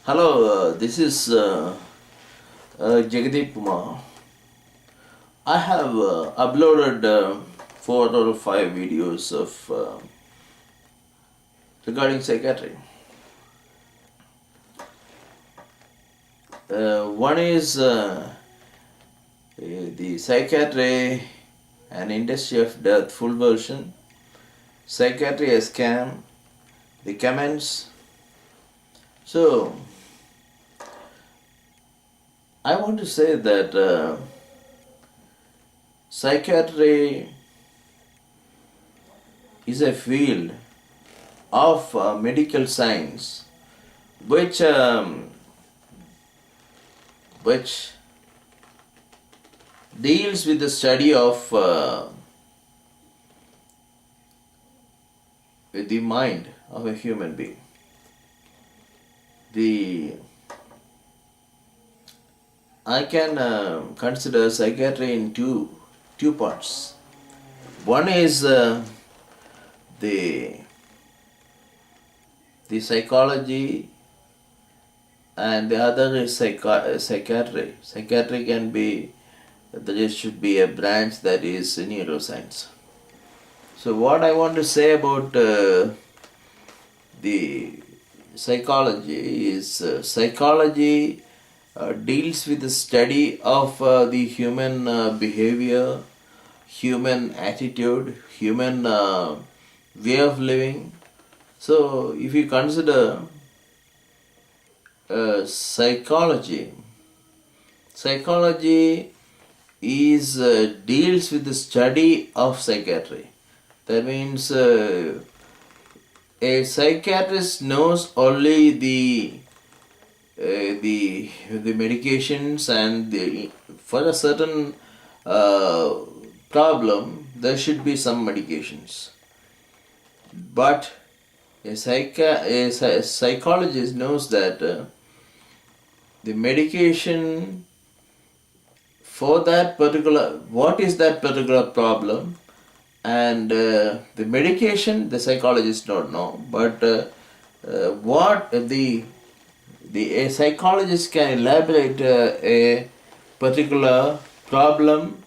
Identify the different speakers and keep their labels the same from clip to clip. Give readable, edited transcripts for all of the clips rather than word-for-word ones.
Speaker 1: Hello, this is Jagadeepkumar. I have uploaded 4 or 5 videos of regarding psychiatry. One is the psychiatry, an industry of death, full version. Psychiatry a scam. The comments. So I want to say that psychiatry is a field of medical science which deals with the study of the mind of a human being. I can consider psychiatry in two parts. One is the psychology, and the other is psychiatry. Psychiatry can be, there should be a branch that is neuroscience. So what I want to say about the psychology is psychology deals with the study of the human behavior, human attitude, human way of living. So if you consider psychology is deals with the study of psychiatry. That means a psychiatrist knows only the medications, and for a certain problem there should be some medications. But a psychologist knows that the medication for that particular, what is that particular problem, and the medication the psychologist don't know, but what a psychologist can elaborate a particular problem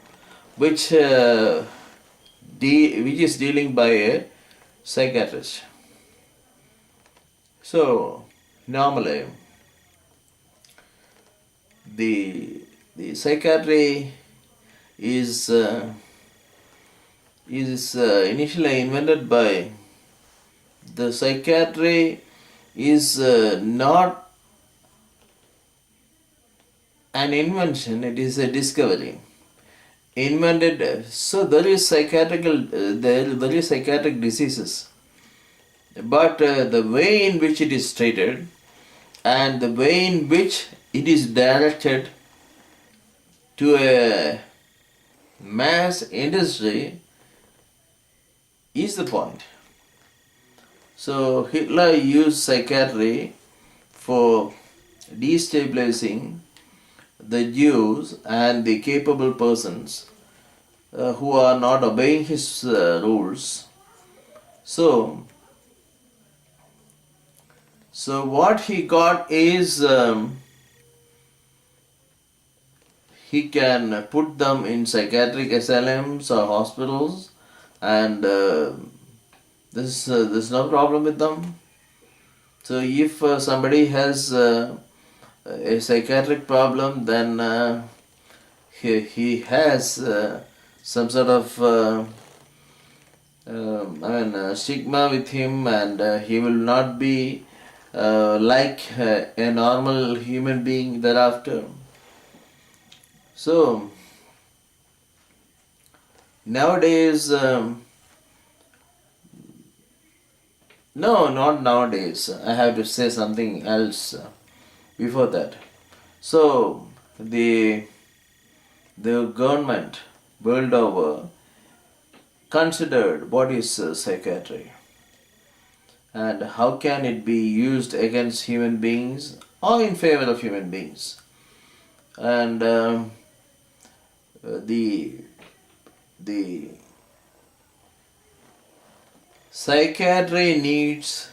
Speaker 1: which is dealing by a psychiatrist. So normally the psychiatry is initially invented by the psychiatry is not an invention, it is a discovery. Invented, so there is psychiatric diseases, but the way in which it is treated and the way in which it is directed to a mass industry is the point. So Hitler used psychiatry for destabilizing the Jews and the capable persons who are not obeying his rules. So what he got is he can put them in psychiatric asylums or hospitals, and there's no problem with them. So if somebody has a psychiatric problem, then he has some sort of stigma with him, and he will not be like a normal human being thereafter. So nowadays, no, not nowadays. I have to say something else before that. So the government world over considered what is psychiatry and how can it be used against human beings or in favor of human beings. And the psychiatry needs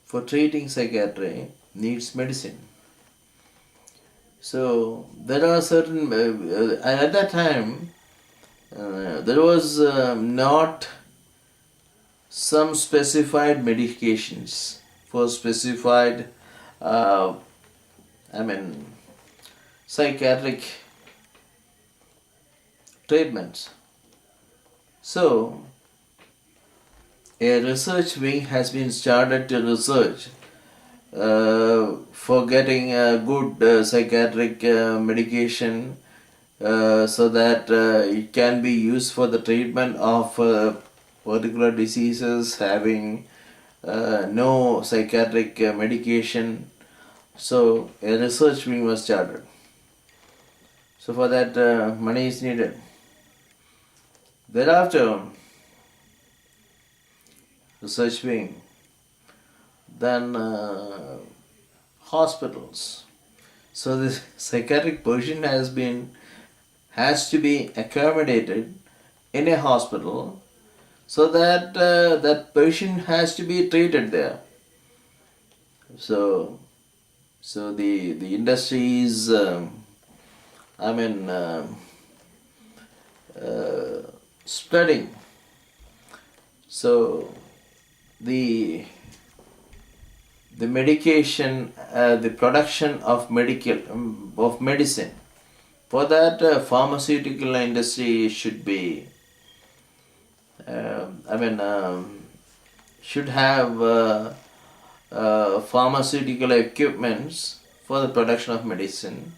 Speaker 1: for treating psychiatry needs medicine. So there are certain, at that time, there was not some specified medications for specified, psychiatric treatments. So a research wing has been started to research for getting a good psychiatric medication so that it can be used for the treatment of particular diseases having no psychiatric medication. So a research wing was started. So for that money is needed. Thereafter, research wing, then hospitals. So this psychiatric patient has to be accommodated in a hospital, so that that patient has to be treated there. So the industry is spreading. So the medication, the production of medicine. For that, pharmaceutical industry should be, should have pharmaceutical equipments for the production of medicine.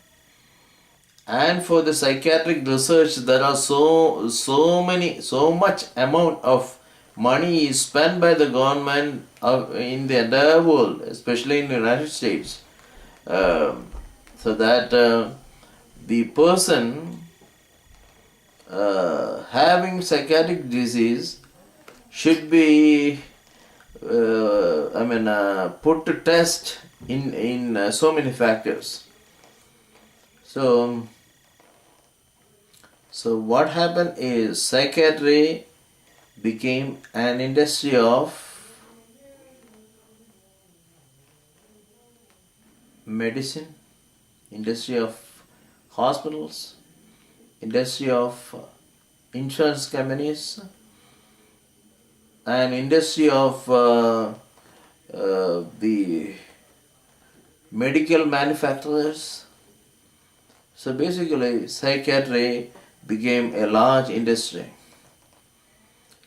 Speaker 1: And for the psychiatric research, there are so much amount of money is spent by the government in the entire world, especially in the United States, so that the person having psychiatric disease should be put to test in so many factors. So what happened is psychiatry became an industry of medicine, industry of hospitals, industry of insurance companies, and industry of the medical manufacturers. So basically, psychiatry became a large industry.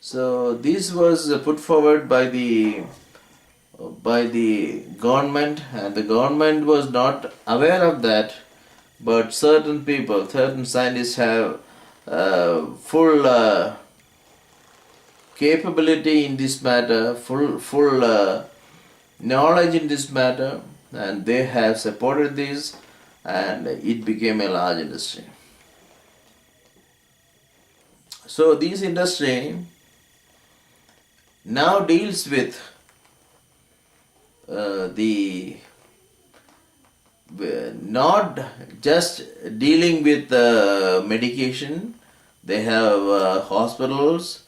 Speaker 1: So this was put forward by the government, and the government was not aware of that, but certain people, certain scientists have full capability in this matter, full knowledge in this matter, and they have supported this, and it became a large industry. So this industry now deals with not just dealing with medication. They have hospitals,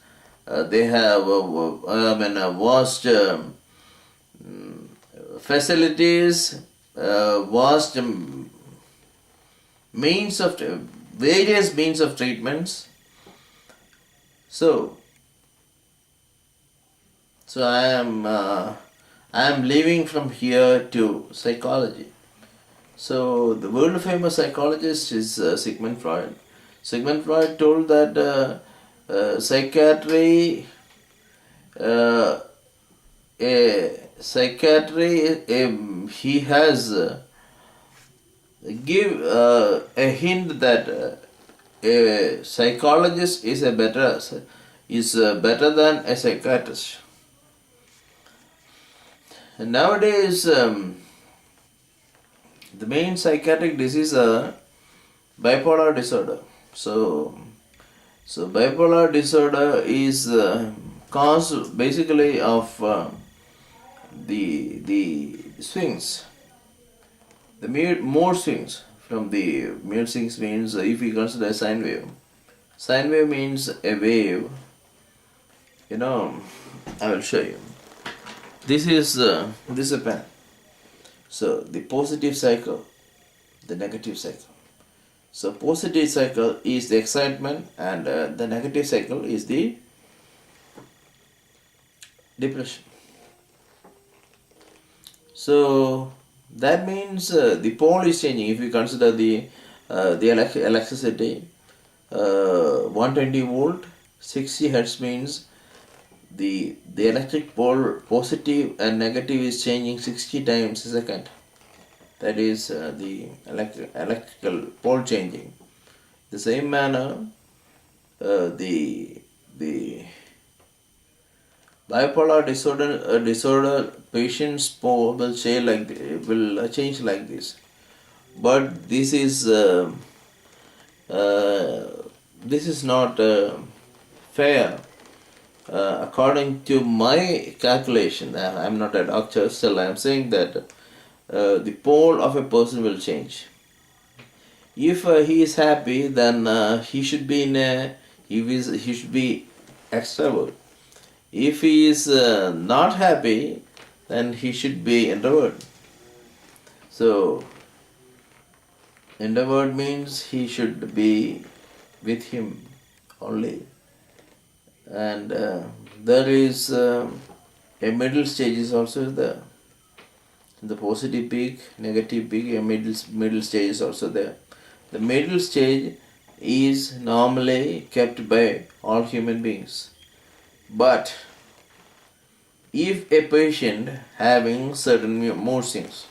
Speaker 1: they have vast facilities, vast various means of treatments. So I am leaving from here to psychology. So the world famous psychologist is Sigmund Freud. Sigmund Freud told that psychiatry he has give a hint that a psychologist is better than a psychiatrist. And nowadays, the main psychiatric disease are bipolar disorder. So bipolar disorder is caused basically of the swings, the mood swings. From the mood swings means, if we consider a sine wave. Sine wave means a wave. I will show you. This is a pen. So the positive cycle, the negative cycle. So positive cycle is the excitement, and the negative cycle is the depression. So that means the pole is changing. If you consider the electricity, 120 volt, 60 hertz means the electric pole positive and negative is changing 60 times a second. That is the electrical pole changing. The same manner, the bipolar disorder patients will change like this. But this is not fair. According to my calculation, I'm not a doctor, still I'm saying that the pole of a person will change. If he is happy, then he should be he should be extrovert. If he is not happy, then he should be introvert. So introvert means he should be with him only. And there is a middle stage is also there. The positive peak, negative peak, a middle stage is also there. The middle stage is normally kept by all human beings. But if a patient having certain mood swings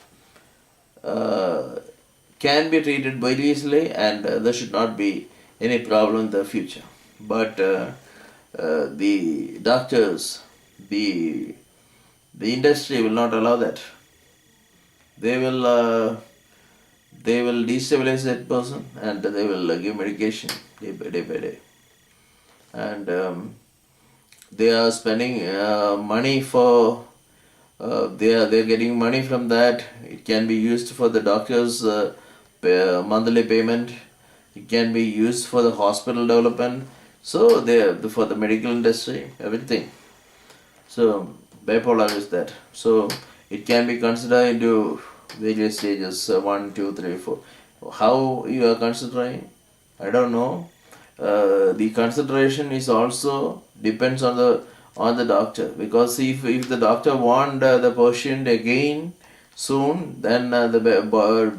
Speaker 1: can be treated very easily, and there should not be any problem in the future. But the doctors, the industry will not allow that. They will destabilize that person, and they will give medication day by day. And they are spending money for they're getting money from that. It can be used for the doctor's monthly payment. It can be used for the hospital development. So for the medical industry, everything. So bipolar is that. So it can be considered into various stages, 1, 2, 3, 4. How you are considering, I don't know. The consideration is also depends on the doctor, because if the doctor want the patient again soon, then the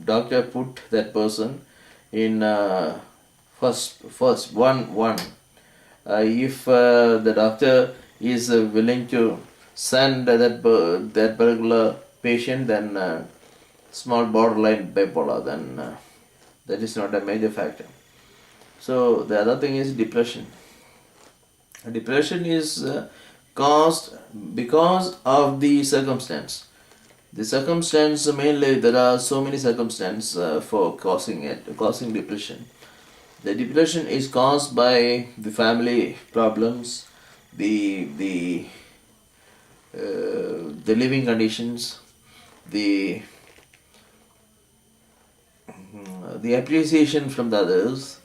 Speaker 1: doctor put that person in first one. If the doctor is willing to send that particular patient, then small borderline bipolar, then that is not a major factor. So the other thing is depression. Depression is caused because of the circumstance. The circumstance, mainly there are so many circumstances for causing depression. The depression is caused by the family problems, the living conditions, the appreciation from the others,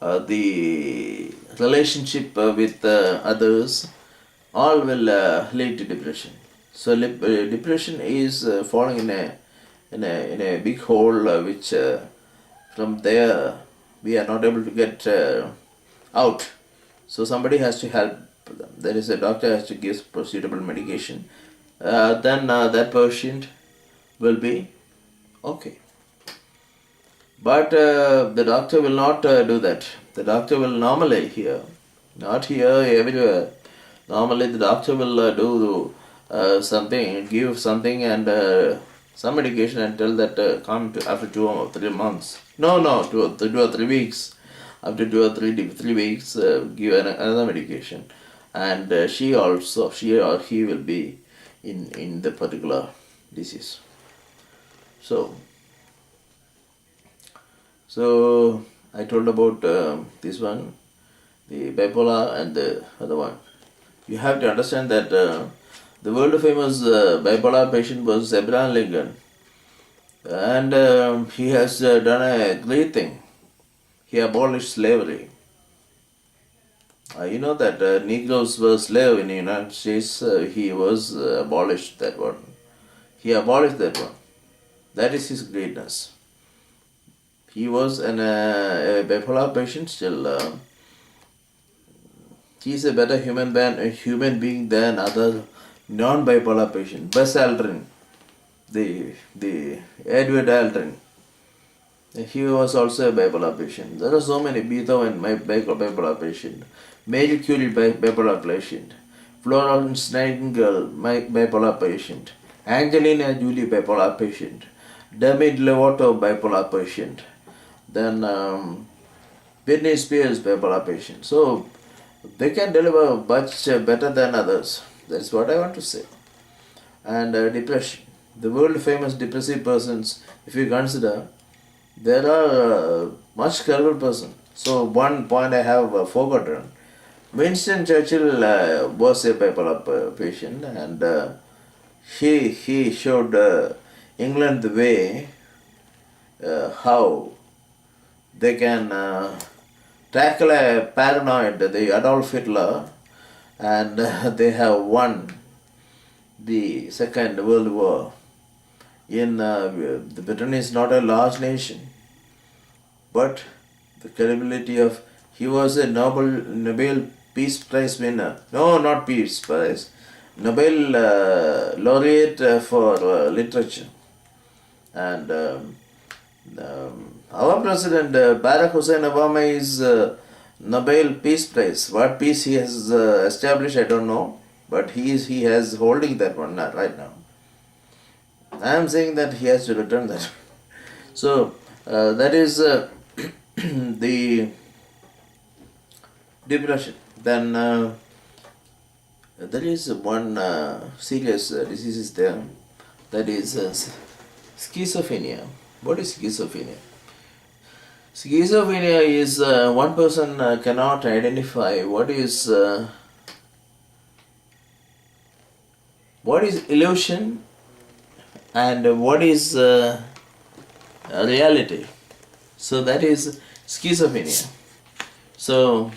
Speaker 1: the relationship with others, all will lead to depression. So depression is falling in a big hole, which from there we are not able to get out. So somebody has to help them. There is a doctor has to give suitable medication. Then that patient will be okay. But the doctor will not do that. The doctor will normally not here, everywhere. Normally the doctor will do something, give something and some medication and tell that come to after 2 or 3 months. No, 2 or 3 weeks. After 2 or 3 weeks, give another medication. And she or he will be in the particular disease. So I told about this one, the bipolar, and the other one. You have to understand that the world famous bipolar patient was Abraham Lincoln, and he has done a great thing. He abolished slavery. You know that Negroes were slave in the United States. He was abolished that one. He abolished that one. That is his greatness. He was a bipolar patient still. He is a better human being than other non-bipolar patients. Buzz Aldrin, the Edward Aldrin. He was also a bipolar patient. There are so many. Beethoven, my bipolar patient. Marie Curie, bipolar patient. Florence Nightingale, my bipolar patient. Angelina Jolie, bipolar patient. Demi Lovato, bipolar patient. Then Britney Spears, bipolar patient. So they can deliver much better than others. That's what I want to say. And depression. The world famous depressive persons, if you consider, there are much clever person. So one point I have forgotten. Winston Churchill was a bipolar patient, and he showed England the way how they can tackle a paranoid, the Adolf Hitler, and they have won the Second World War. In the Britain is not a large nation, but the credibility of he was a Nobel Peace Prize winner. No, not Peace Prize. Nobel laureate for literature. And our president Barack Hussein Obama is Nobel Peace Prize. What peace he has established, I don't know, but he has holding that one right now. I am saying that he has to return that. So that is the depression. Then there is one serious disease is there, that is schizophrenia. What is schizophrenia? Schizophrenia is one person cannot identify what is illusion and what is reality. So that is schizophrenia. So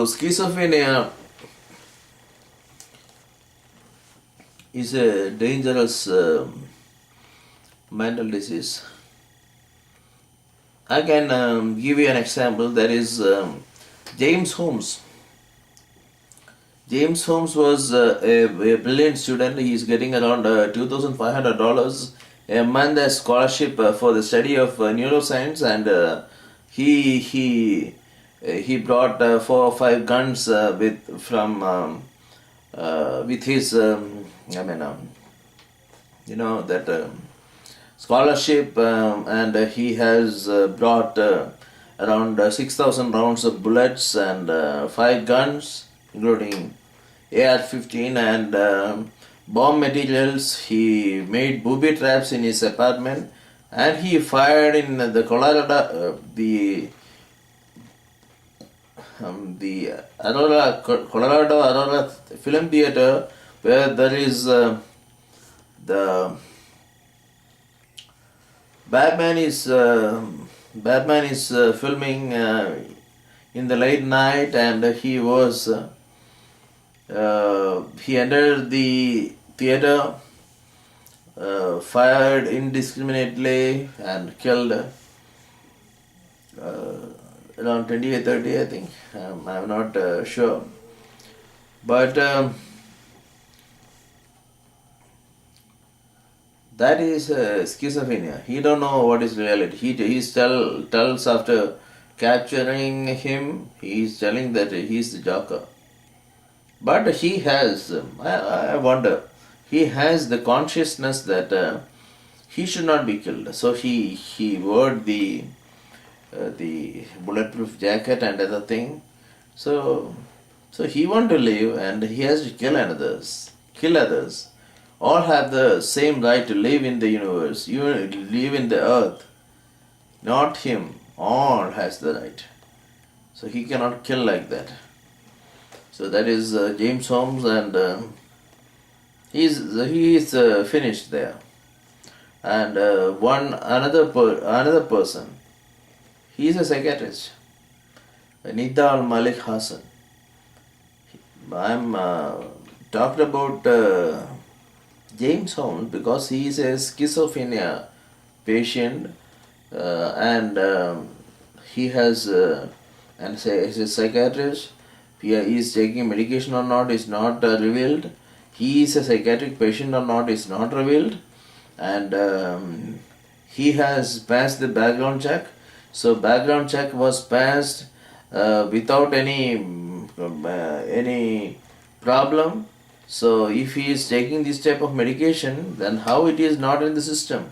Speaker 1: schizophrenia is a dangerous mental disease. I can give you an example. That is James Holmes. James Holmes was a brilliant student. He is getting around $2,500 a month as scholarship for the study of neuroscience, and he brought 4 or 5 guns with his that scholarship, and he has brought around 6,000 rounds of bullets and 5 guns, including AR-15 and bomb materials. He made booby traps in his apartment, and he fired in the Colorado Aurora Film Theater, where there is the Batman is filming in the late night, and he entered the theater, fired indiscriminately and killed around 20 or 30, I think. I'm not sure. But that is schizophrenia. He don't know what is reality. He tells after capturing him, he is telling that he is the Joker. But he has, I wonder, he has the consciousness that he should not be killed. So he wore the bulletproof jacket and other thing. So he want to live, and he has to kill others. All have the same right to live in the universe. You live in the earth, not him. All has the right. So he cannot kill like that. So that is James Holmes, and he is finished there. And another person, he is a psychiatrist, Nidal Malik Hassan. I'm talked about James Holmes because he is a schizophrenia patient, and he has and say he's a psychiatrist. He is taking medication or not is not revealed. He is a psychiatric patient or not is not revealed, and he has passed the background check. So background check was passed without any problem. So if he is taking this type of medication, then how it is not in the system?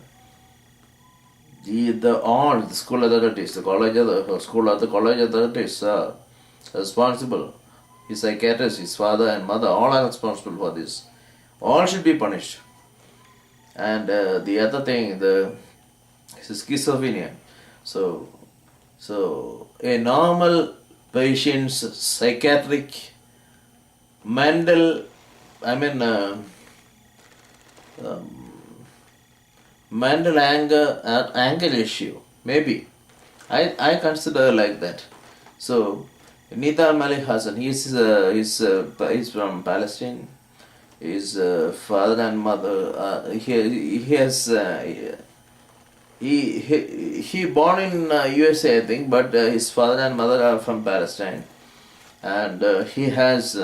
Speaker 1: The school authorities, the college authorities are responsible. His psychiatrist, his father and mother, all are responsible for this. All should be punished. And the other thing, the schizophrenia. So a normal patient's psychiatric, mental, mental anger issue, maybe. I consider like that. So Nidal Malik Hassan, he's from Palestine. His father and mother, he has he born in USA, I think, but his father and mother are from Palestine, and he was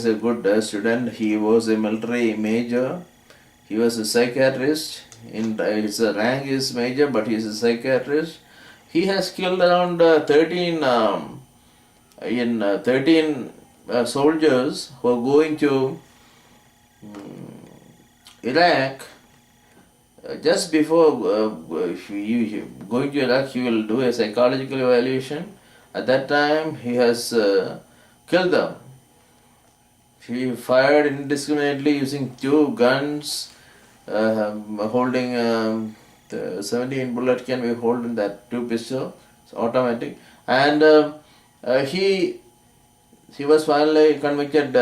Speaker 1: a good student. He was a military major. He was a psychiatrist. His rank is major, but he is a psychiatrist. He has killed around 13 soldiers who are going to Iraq. Just before going to Iraq, he will do a psychological evaluation. At that time, he has killed them. He fired indiscriminately using 2 guns, holding 17 bullet can be held in that 2 pistol. It's automatic. And he was finally convicted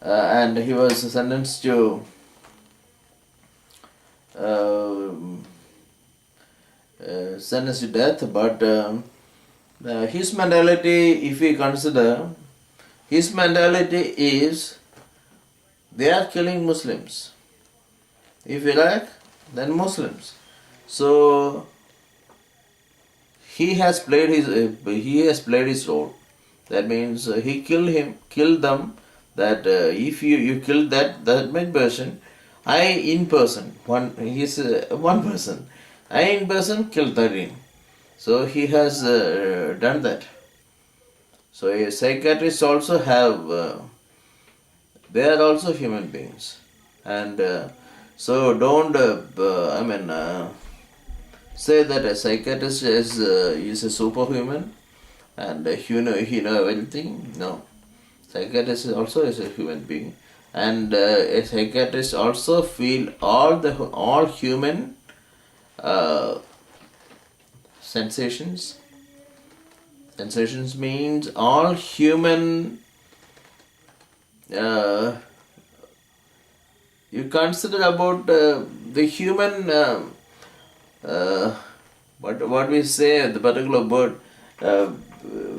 Speaker 1: and he was sentenced to death. But his mentality, if we consider, his mentality is they are killing Muslims. If Iraq, then Muslims. So he has played his role. That means he killed them. That if you kill that person, I in person, one person, I in person killed 13. So he has done that. So a psychiatrist also have, they are also human beings, and so don't say that a psychiatrist is a superhuman and he know everything. No, psychiatrist also is a human being, and a psychiatrist also feel all human sensations. Sensations means all human. You consider about the human. What we say, the particular word,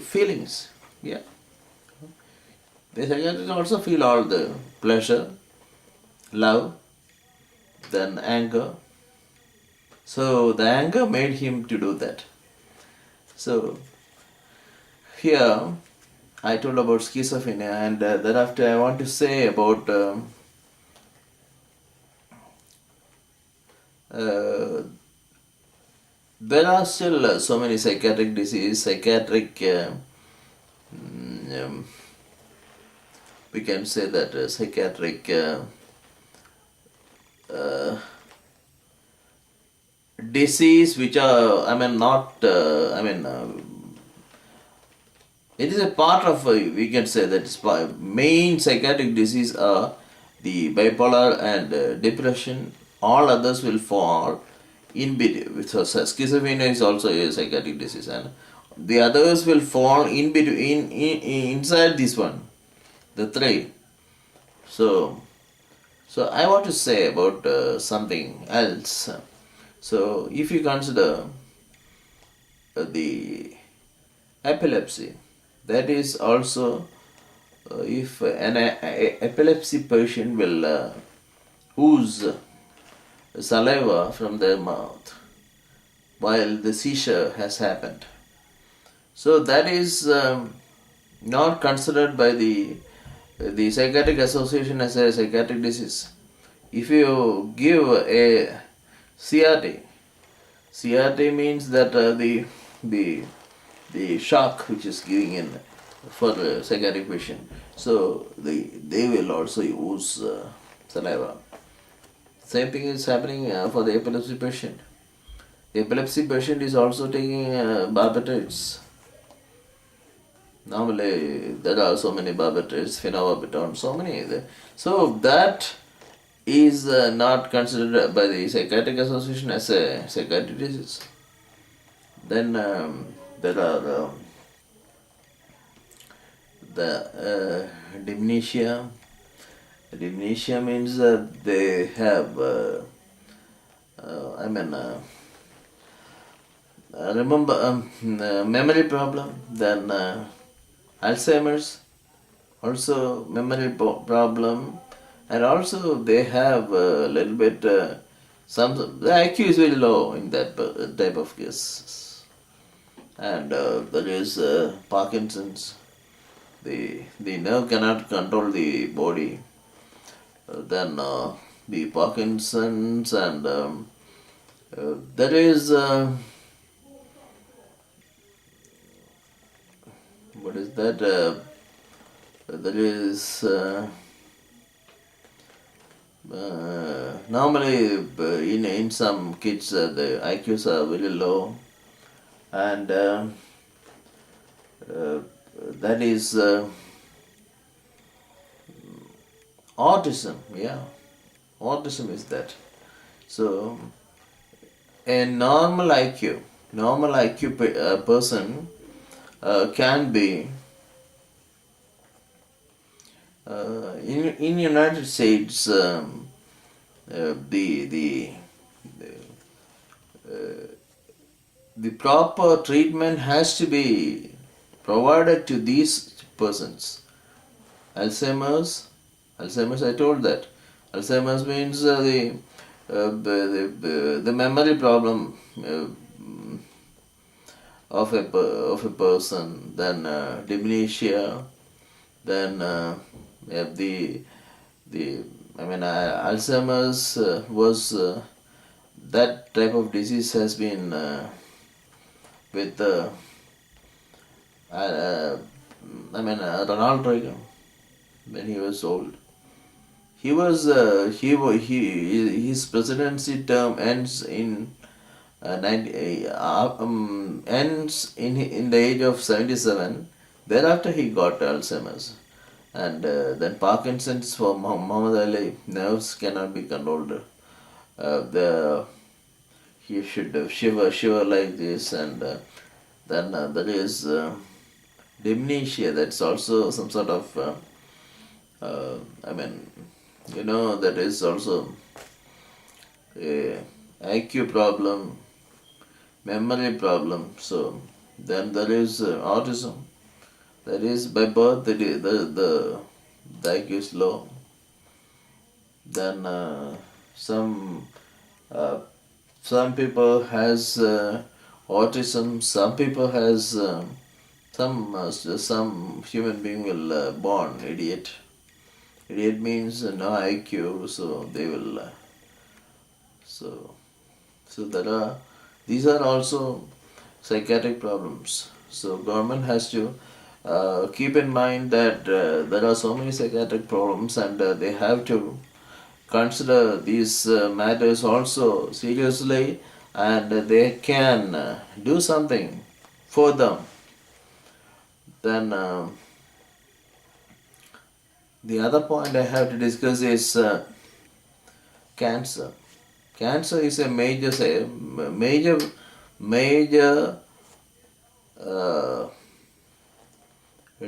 Speaker 1: feelings. Yeah. The psychiatrist also feel all the pleasure, love, then anger. So the anger made him to do that. So here I told about schizophrenia, and thereafter I want to say about there are still so many psychiatric diseases, we can say that psychiatric disease which are, it is a part of, we can say that main psychiatric disease are the bipolar and depression. All others will fall in between. So schizophrenia is also a psychiatric disease, and the others will fall in between, inside this one, the three. So So I want to say about something else. So if you consider the epilepsy, that is also if an epilepsy patient will ooze saliva from their mouth while the seizure has happened. So that is not considered by the Psychiatric Association as a psychiatric disease. If you give a CRT, CRT means that the shock which is giving in for the psychiatric patient. So they will also use saliva. Same thing is happening for the epilepsy patient. The epilepsy patient is also taking barbiturates. Normally, there are so many barbiturates, phenobarbital, so many. So that is not considered by the Psychiatric Association as a psychiatric disease. Then there are the dementia. Dementia means that they have, remember memory problem. Then Alzheimer's, also memory problem, and also they have a little bit the IQ is very low in that type of cases, and there is Parkinson's. The nerve cannot control the body. Then the Parkinson's, and there is what is that? There is normally in some kids the IQs are very low, and that is autism. Yeah, autism is that. So a normal IQ person can be in United States. The proper treatment has to be provided to these persons. Alzheimer's, I told that. Alzheimer's means the memory problem of a person. Then dementia. Then Alzheimer's was that type of disease has been with Ronald Reagan when he was old. His presidency term ends in the age of 77. Thereafter he got Alzheimer's, and then Parkinson's for Muhammad Ali. Nerves cannot be controlled. He should shiver like this, and then there is dementia. That's also some sort of that is also a IQ problem, memory problem. So then there is autism. That is by birth the IQ is low. Then some people has autism. Some people has some human being will born idiot. Idiot means no IQ, so they will. So these are also psychiatric problems. So government has to keep in mind that there are so many psychiatric problems, and they have to consider these matters also seriously, and they can do something for them. Then the other point I have to discuss is cancer. Cancer is a major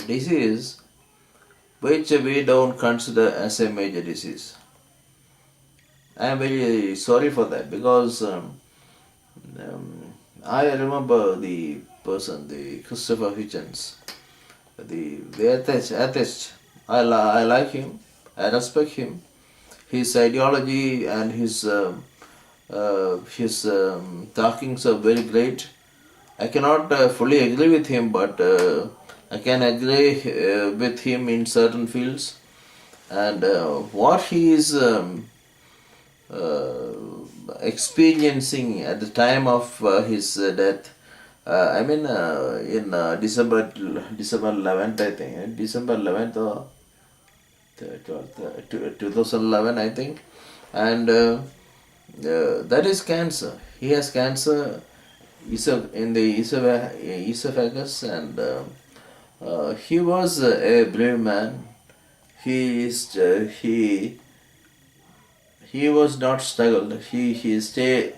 Speaker 1: disease which we don't consider as a major disease. I am very sorry for that because I remember the person, the Christopher Hitchens, the atheist. I like him. I respect him. His ideology and his talkings are very great. I cannot fully agree with him, but I can agree with him in certain fields. And what he is uh, experiencing at the time of his death, I mean, in December 11th, I think, December 11th or 2011, I think, and that is cancer. He has cancer in the esophagus, and he was a brave man. He was not struggled. He stay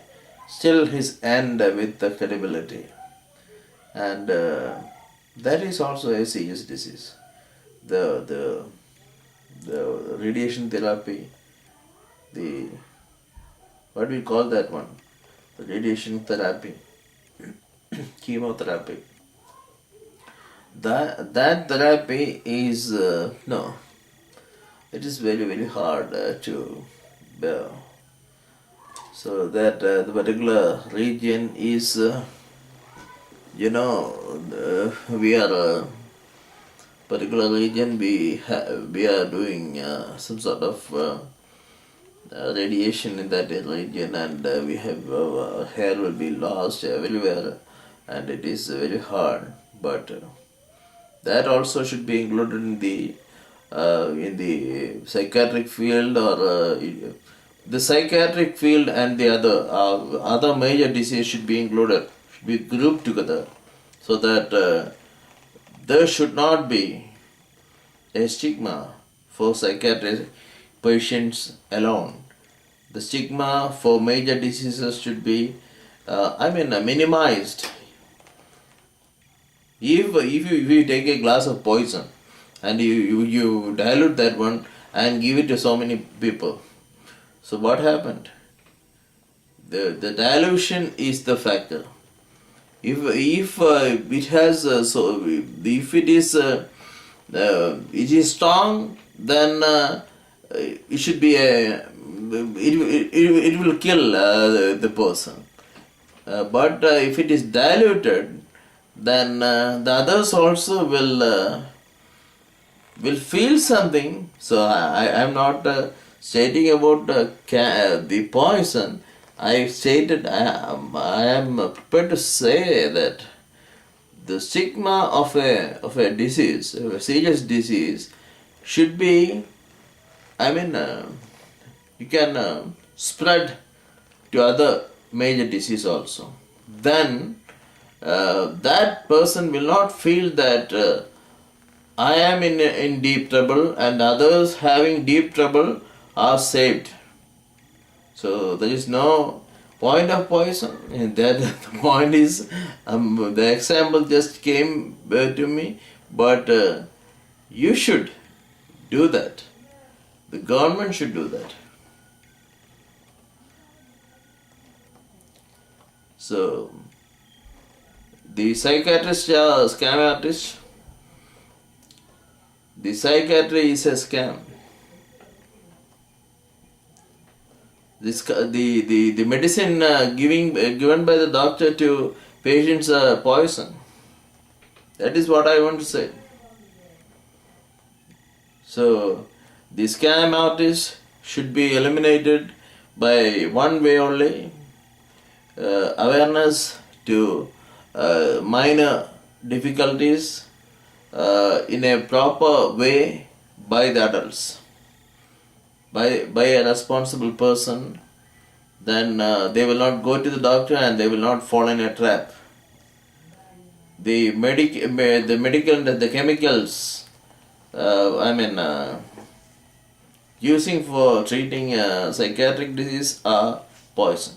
Speaker 1: still his end with the credibility, and that is also a serious disease. The the the radiation therapy, the what do we call that one? The radiation therapy, chemotherapy. That therapy is no. It is very hard to bear. So that the particular region is, we are particular region. We are doing some sort of radiation in that region, and we have our hair will be lost everywhere, and it is very hard. But that also should be included in the psychiatric field, or the psychiatric field and the other major disease should be included, should be grouped together, so that there should not be a stigma for psychiatric patients alone. The stigma for major diseases should be, minimized. If you take a glass of poison and you dilute that one and give it to so many people, so what happened? The dilution is the factor. If it has if it is strong, then it should be it will kill the person. But if it is diluted, then the others also will feel something. So I am not stating about the poison. I stated I am prepared to say that the stigma of a disease, of a serious disease, should be, you can spread to other major disease also. Then that person will not feel that I am in deep trouble and others having deep trouble are saved. So there is no point of poison. And that the point is, the example just came to me, but you should do that. The government should do that. So the psychiatrist are scam artists. The psychiatry is a scam. The medicine given by the doctor to patients are poison. That is what I want to say. So the scam artists should be eliminated by one way only: awareness to minor difficulties in a proper way by the adults, by a responsible person. Then they will not go to the doctor and they will not fall in a trap. The chemicals using for treating psychiatric disease are poison.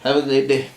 Speaker 1: Have a great day.